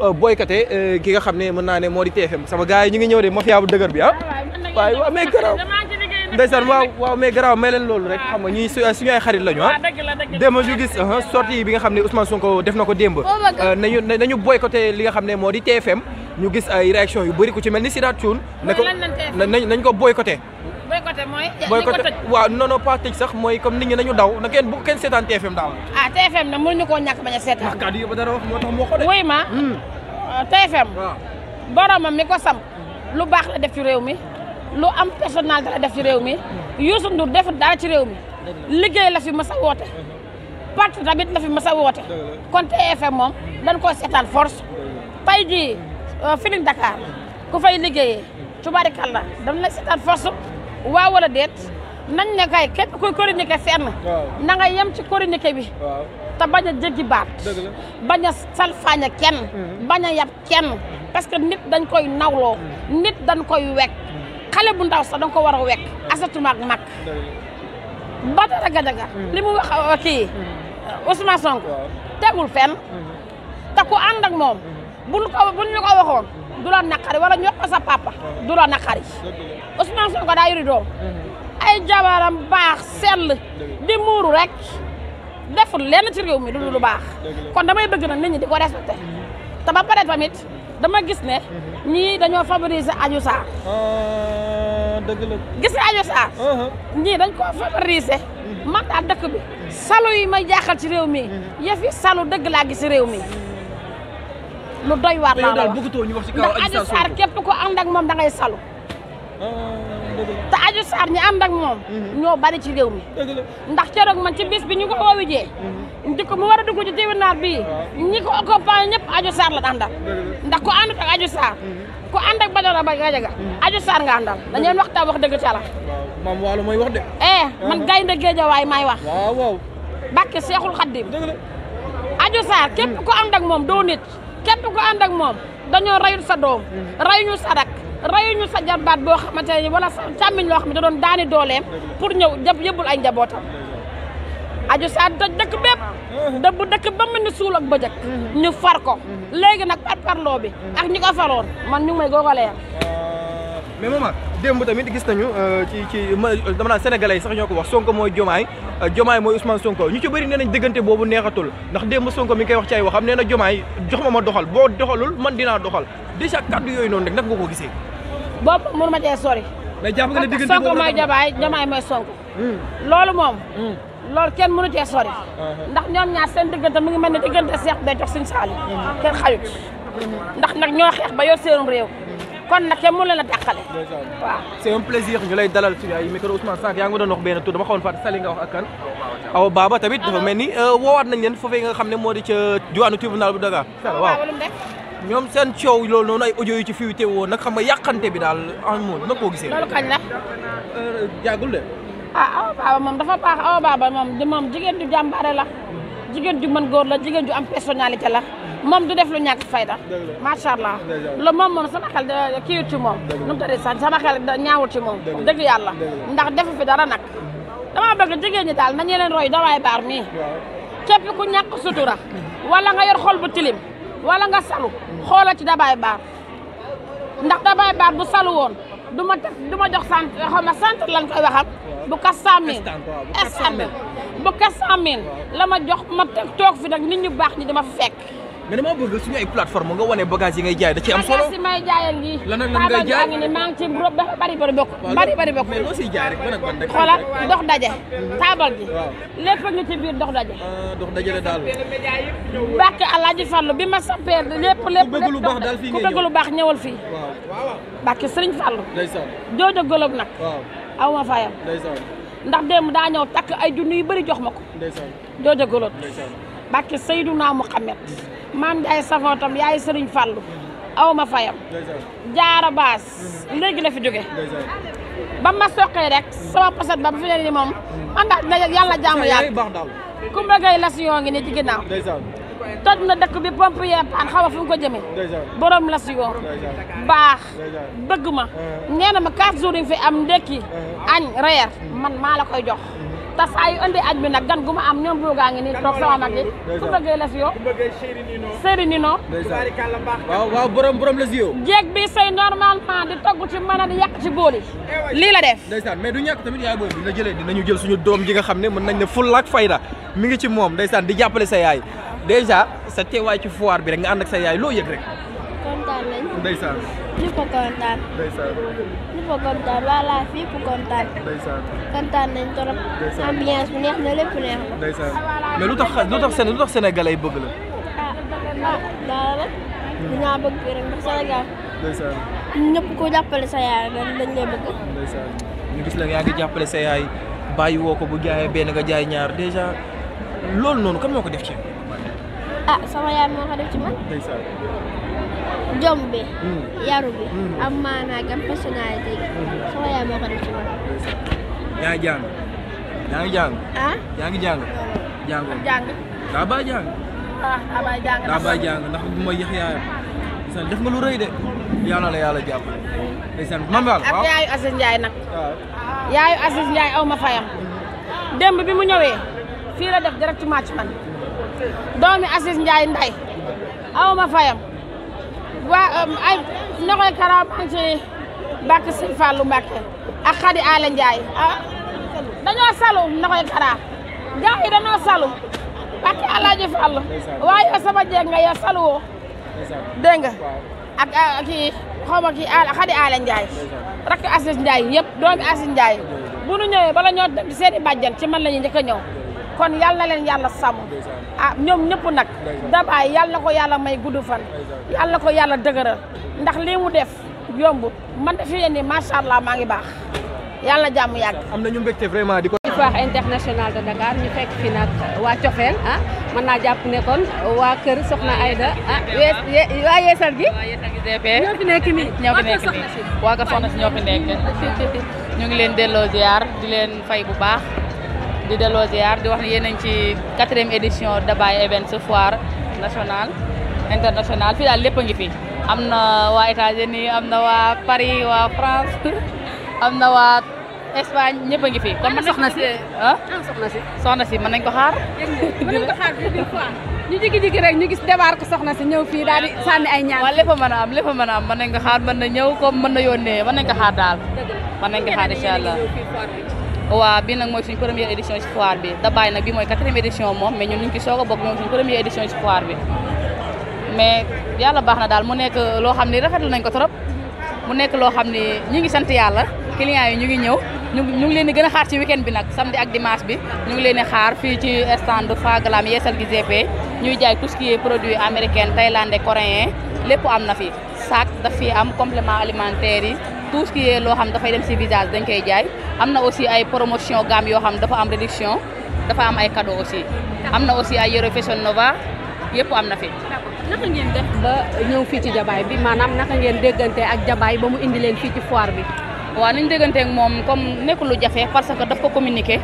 boycotté ki nga xam ne mën naa ne moo di TFM sama gars yi ñu ngi ñëw de mafia bu dëgër bi ah waaye waaw mais garaaw ndeysaan waaw mais garaaw may leen loolu rek xam nga ñii suñu ay xarit lañu ah démb ñu gis sortie bi nga xam ne Ousmane Sonko def na ko démb nañu boycotté li nga xam ne moo di TFM ñu gis ay réaction yu bëri ku ci mel ni Sidaat Thioune ne ko nañ ko boycotté boycotté waaw non pas tëj sax mooy comme nit ñi nañu daw na kenn bu kenn seetaan TFM daaw TFM na mënuñu koo ñàkk bañ a seetaan kàddu yi ba dara wax moo tax moo ko de wuy ma TFM boromam mi ko sam lu baax la def ci réew mi lu am personnalité la def ci réew mi Youssou Ndour defut dara ci réew mi liggéey la fi mas a woote parti tamit la fi mas a woote kon TFM moom dañ koy seetaan force tey jii Feeling Dakar ku fay liggéeyee tubaarikàlla dañ lay seetaan force waaw wala déet nañ ne kay képp kuy chroniquer fenn na nga yem ci chroniquer bi te bañ a jéggi baat bañ a salfaañe kenn bañ a yab kenn parce que nit dañ koy nawloo nit dañ koy wekk xale bu ndaw sax dañ ko war a wekk asatuma ak mag Badara Gadiaga li mu wax kii Ousmane Sonko tegul fenn te ku ànd ak moom buñ ñu ko waxoon du la naqari wala ñoo ko sa papa du la naqari Ousmane Sonko daa yori doom ay jabaram baax sell di muuru rek deful lenn ci réew mi lu baax kon damay bëgg nag nit ñi di ko respecté te ba pare tamit dama gis ne ñii dañoo favoriser Adji Sarr dëgg la gis nga Adji Sarr ñii dañ koo favoriser man daal dëkk bi salu yi may jaaxal ci réew mi yëf yi salu dëgg laa gis ci réew mi lu doy waar laa la wax ndax Adji Sarr képp ko ànd ak moom da ngay salu te Adji Sarr ñi ànd ak moom ñoo bari ci réew mi ndax keroog man ci bis bi ñu ko woowujee di ko mu war a dugg ci tribunal bii ñi ko accompagné ñëpp Adji Sarr la àndal ndax ku ànd ak Adji Sarr ku ànd ak Badara Gadiaga Adji Sarr nga àndal dañu waxtaan wax dëgg ca la maam waalo mooy wax de man gaynde Géejawaay maay wax waaw Mbàkke Seexul Xaddim Adji Sarr képp ku ànd ak moom doo nit képp ku ànd ak moom dañoo rayul sa doom rayuñu sa rak rayuñu sa jarbaat boo xamante ne wala sa càmmiñ loo xam ne da doon daani dooleem pour ñëw yëbbul ay njabootam Adji Sarr toj dëkk bépp dëbb dëkk ba mel ni suul ak bëjëk ñu far ko léegi nag parparloo bi ak ñi ko faroon man ñu ngi may googa leer mais maman démb tamit gis nañu ci dama naan sénégalais yi sax ñoo ko wax Sonko mooy Diomaye Diomaye mooy Ousmane Sonko ñu ci bëri nee nañ diggante boobu neexatul ndax démb Sonko mi ngi koy wax ci ay waxam nee na Diomaye jox ma doxal boo doxalul man dinaa doxal déjà kaddu yooyu noonu rek naka nga ko gisee boobu mënu ma cee sori mais jàpp nga ne diggante Sonko mooy Diomaye mooy Sonko loolu moom loolu kenn mënu cee sori ndax ñoom ñaar seen diggante mu ngi mel ne diggante Cheikh Béthio ak Serigne Saliou kenn xayut ndax nag ñoo xeex ba yor seenum réew kon nag kenn mënu leen a dàqale waaw c'est un plaisir ñu lay dalal ci ay micro Ousmane sànq yaa ngi doon wax benn tur dama xawoon fàtte Sali nga wax ak kan Awa Baba tamit dafa mel ni woowaat nañ leen foofee nga xam ne moo di ca diwaanu tribunal bu Dakar waaw ñoom seen coow loolu noonu ay audio yu ci fuité woon nag xam nga yàqante bi daal en moom nag koo gisee loolu kañ la jàggul de Awa Baba moom dafa baax Awa Baba moom jigéen ju jàmbaare la jigéen ju mën góor la jigéen ju am personnalité la moom du def lu ñàkk fayda macha allah la moom sama xel kiiwut ci moom nu mu tëddee sax sama xel ñaawul ci moom dëgg yàlla ndax defu fi dara nag dama bëgg jigéen ñi daal nañu leen roy dawaay baar mii képp ku ñàkk sutura wala nga yor xol bu tilim wala nga salu xoolal ci dabaay baar ndax dabaay baar bu salu woon du ma jox sant xaw ma sant lan koy waxam bu kas 100 000 bu kas 100 000 la ma jox ma toog fi nag nit ñu baax ñi dama fi fekk mais dama bëgg suñu ay plateforme nga wane bagage yi ngay jaay da ci am solo bagage yi may jaayal yi lan ak lan ngay jaay ngi ni maa ngi ci dafa bari bokk mais loo siy jaay rek ban ak ban rek xoolal dox daje taabal ji lépp ngi ci biir dox daje dox daje la daal bàkk Alaaji Fallu bi ma sampee lépp ku bëgg lu baax ñëwal fii bàkk Sëriñ Fallu joojo golob nag aw ma fayam ndax démb daa ñëw takk ay junni yu bëri jox ma ko joojo golob bàkk Seydunaa Muhammad maam Ndiaye safootam yaay Sëriñ Fallu aw ma fayam jaara baas léegi la fi jóge ba ma soqee rek sama poset ba fi ne ni moom man daal yàlla jaamu yàlla ku bëggay las yoo ngi ne ci ginnaaw toj na dëkk bi pompe yee paan xaw ma fu mu ko jëmee borom las yoo baax bëgg ma nee na ma 4 jours yi fi am ndekki añ reer man maa la koy jox te saa yu indi añ bi nag gan gu ma am ñoom boogaa ngi nii toog sama mag yi ku bëggee la si yow Seri Nino waaw borom la si yow jeeg bi say normalement di togg ci mën a di yàq ci bool yi lii la def ndeysaan mais du ñàkk tamit yaay booy bi la jëlee dinañu jël suñu doom ji nga xam ne mën nañ ne fulla ak fayda mi ngi ci moom ndeysaan di jàppale sa yaay déjà sa teewaay ci foire bi rek nga ànd ak sa yaay loo yëg rek kontaan nañ. ndeysaan ñëpp a kontaan. ndeysaan ñëpp a kontaan voilà fii pour kontaan. ndeysaan kontaan nañ trop. ambiance bi neex na lépp neex na. ndeysaan mais lu tax sénégalais yi bëgg la dara rek. dinaa bëgg rek ndax Sénégal. ndeysaan ñëpp ku jàppale sa yaay dañ lay bëgg. ndeysaan ñu gis la yaa ngi jàppale sa yaay bàyyi woo ko bu jaayee benn nga jaay ñaar déjà loolu noonu kan moo ko def ci sama yaay moo ko def ci man. ndeysaan jom bi. yaru bi. am maanaa gam personnalité yi. sama yaay moo ko def ci man. yaa ngi jàng yaa ngi jàng jàngoo daa bàyyi jàng daa bàyyi jàng ndax bu ma yéex yaayam ndeysaan def nga lu rëy de yal na la yàlla jàppale ndeysaan man daal ak yaayu Aziz Ndiaye nag yaayu Aziz Ndiaye aw ma fayam démb bi mu ñëwee fii la def directement ci man doomi Aziz Ndiaye nday aw ma fayam waa ay Nogoy Kara maa ngi ci Mbacke Sëñ Fallou Mbacke ak Khady Ala Ndiaye dañoo salu Nogoy Kara gaa yi dañoo salu Mbacke Alaaji Fallou waaye yow sama jeeg nga yow salu woo dégg nga ak kii xaw ma kii Khady Ala Ndiaye rakk Aziz Ndiaye yëpp doomi Aziz Ndiaye bu nu ñëwee bala ñoo dem seeni bàjjan ci man la ñuy njëkk a ñëw kon yal na leen yàlla sàmm ñoom ñëpp nag dabaay yal na ko yàlla may gudd fan yal na ko yàlla dëgëral ndax lii mu def yomb man de fi yéen ni macha allah maa ngi baax yàlla jàmm yàgg. am nañu mbégte vraiment di ko. foire internationale de Dakar ñu fekk fi nag waa Cofeel mën naa jàpp ne kon waa kër Soxna Aida waa yeesal gi. waa yeesal gi DP ñoo fi nekk nii ñoo fi nekk nii waa kër Soxna si ñoo fi nekk ñu ngi leen delloo ziar di leen fay bu baax. di delloo ziar di wax ne yéen a ngi ci 4e édition Dabaye Events foire nationale internationale fii daal lépp a ngi fi am na waa États-Unis am na waa Paris waa France am na waa Espagne ñëpp a ngi fi. comme soxna si soxna si mën nañ ko xaar. mën nañ ko xaar ñu jigi-jigi rek ñu gis débar ko soxna si ñëw fii daal di sànni ay ñaan. waaw lépp a mën a am lépp a mën a am mën nañ ko xaar mën na ñëw comme mën na yónnee mën nañ ko xaar daal. mën nañ ko xaar incha allah. waaw bii nag mooy suñu première édition ci foire bi Dabaye nag bi mooy 4e édition moom mais ñun ñu ngi ci soog a bokk moom suñu première édition ci foire bi mais yàlla baax na daal mu nekk loo xam ne rafetlu nañ ko trop mu nekk loo xam ne ñu ngi sant yàlla clients yi ñu ngi ñëw ñu ngi leen di gën a xaar ci week-end bi nag samedi ak dimanche bi ñu ngi leen di xaar fii ci stand Fagalam yeesal gi GP ñuy jaay tout ce qui est produit américain thaïlandais coréen lépp am na fi sac daf fi am complément alimentaire yi tout ce qui est loo xam dafay dem ci visage dañ koy jaay am na aussi ay promotion gamme yoo xam dafa am réduction dafa am ay cadeau aussi am na aussi ay yére Fashion Nova yëpp am na fi. naka ngeen def ba ñëw fii ci Dabaye bi maanaam naka ngeen déggante ak Dabaye ba mu indi leen fii ci foire bi. waaw ni ñu déggante ak moom comme nekk lu jafe parce que daf ko communiqué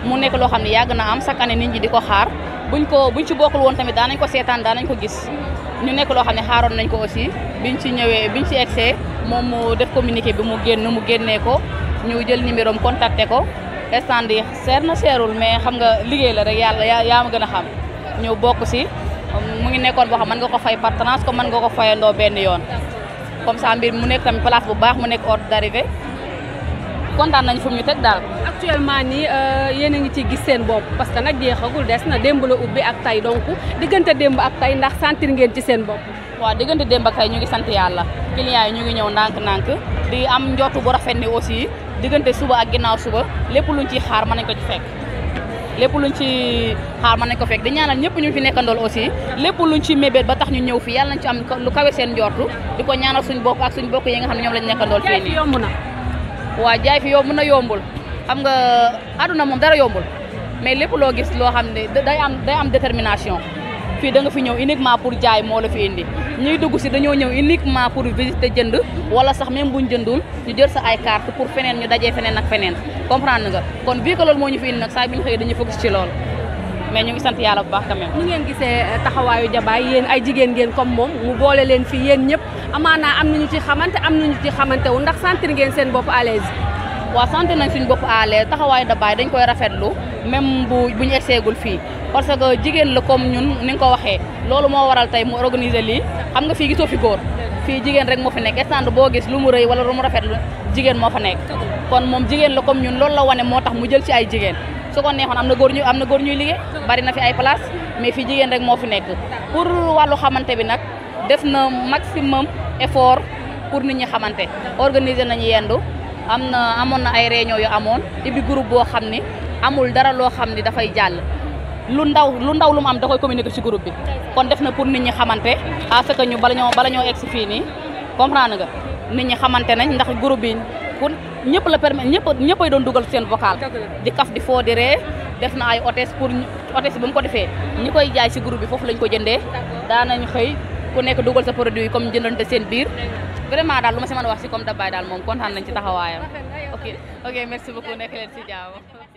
mu nekk loo xam ne yàgg na am chaque année nit ñi di ko xaar buñ ci bokkul woon tamit daan nañ ko seetaan daan nañ ko gis ñu nekk loo xam ne xaaroon nañ ko aussi biñ ci egsee moom mu def communiqué bi mu génnee ko ñu jël numéro am contacté ko stand yi seer na seerul mais xam nga liggéey la rek yàlla yaa ma gën a xam ñu bokk si mu ngi nekkoon boo xam mën nga ko fay par tranche comme mën nga ko fayandoo benn yoon comme ça mbir mu nekk tamit place bu baax mu nekk ordre d'arrivée kontaan nañ fu mu ñu teg daal. actuellement nii yéen a ngi ciy gis seen bopp parce que nag jeexagul des na démb la ubbi ak tay donc diggante démb ak tay ndax sentir ngeen ci seen bopp. waaw diggante démb ak tay ñu ngi sant yàlla clients yi ñu ngi ñëw ndànk-ndànk di am njortu bu rafet ni aussi diggante suba ak ginnaaw suba lépp luñ ciy xaar mën nañ ko ci fekk. lépp luñ ci xaar mën nañ ko fekk di ñaanal ñëpp ñu fi nekkandool aussi lépp luñ ci mébét ba tax ñu ñëw fi yàlla nañ ci am lu kawe seen njortu di ko ñaanal suñ bopp ak suñ bokk yi nga xam ne ñoom lañ nekkandool fii nii. yomb na. waa jaay fi yomb na yombul xam nga àdduna moom dara yombul mais lépp loo gis loo xam ne day am détermination fii da nga fi ñëw uniquement pour jaay moo la fi indi ñuy dugg si dañoo ñëw uniquement pour visiter jënd wala sax même buñ jëndul ñu jël sa ay carte pour feneen ñu dajee feneen ak feneen comprendre nga kon vu que loolu moo ñu fi indi nag saa bi ñu xëyee dañuy focus ci loolu mais ñu ngi sant yàlla bu baax quand même. ni ngeen gisee taxawaayu Dabaye yéen ay jigéen ngeen comme moom mu boole leen fi yéen ñëpp amaanaa am nañu ci xamante am nañu ci xamante wu ndax sentir ngeen seen bopp à l'aise. waaw sant nañ suñ bopp à l'aise taxawaayu Dabaye dañ koy rafetlu même bu ñu egseegul fii parce que jigéen la comme ñun ni nga ko waxee loolu moo waral tey mu organiser lii xam nga fii gisoo fi góor fii jigéen rek moo fi nekk stand boo gis lu mu rëy wala lu mu rafetlu jigéen moo fa nekk kon moom jigéen la comme ñun loolu la wane moo tax mu jël ci ay jigéen su ko neexoon am na góor ñuy liggéey bari na fi ay place mais fii jigéen rek moo fi nekk pour wàllu xamante bi nag def na maximum effort pour nit ñi xamante organiser nañu yendu amoon na ay réunion yu amoon ibi groupe boo xam ni amul dara loo xam ni dafay jàll lu ndaw lu mu am da koy communiquer ci groupe bi kon def na pour nit ñi xamante à ce que ñu bala ñoo egg si fii nii comprendre nga nit ñi xamante nañ ndax groupe bi pour ñëpp la permettre ñëppay doon dugal seen vocal di kaf di foo di ree def na ay hôtesse pour hôtesse bi mu ko defee ñi koy jaay si groupe bi foofu lañ ko jëndee daanañ xëy ku nekk dugal sa produit yi comme jëndante seen biir vraiment daal lu ma si mën a wax si comme Dabaye daal moom kontaan nañ ci taxawaayam ok merci beaucoup nekk leen si jàmm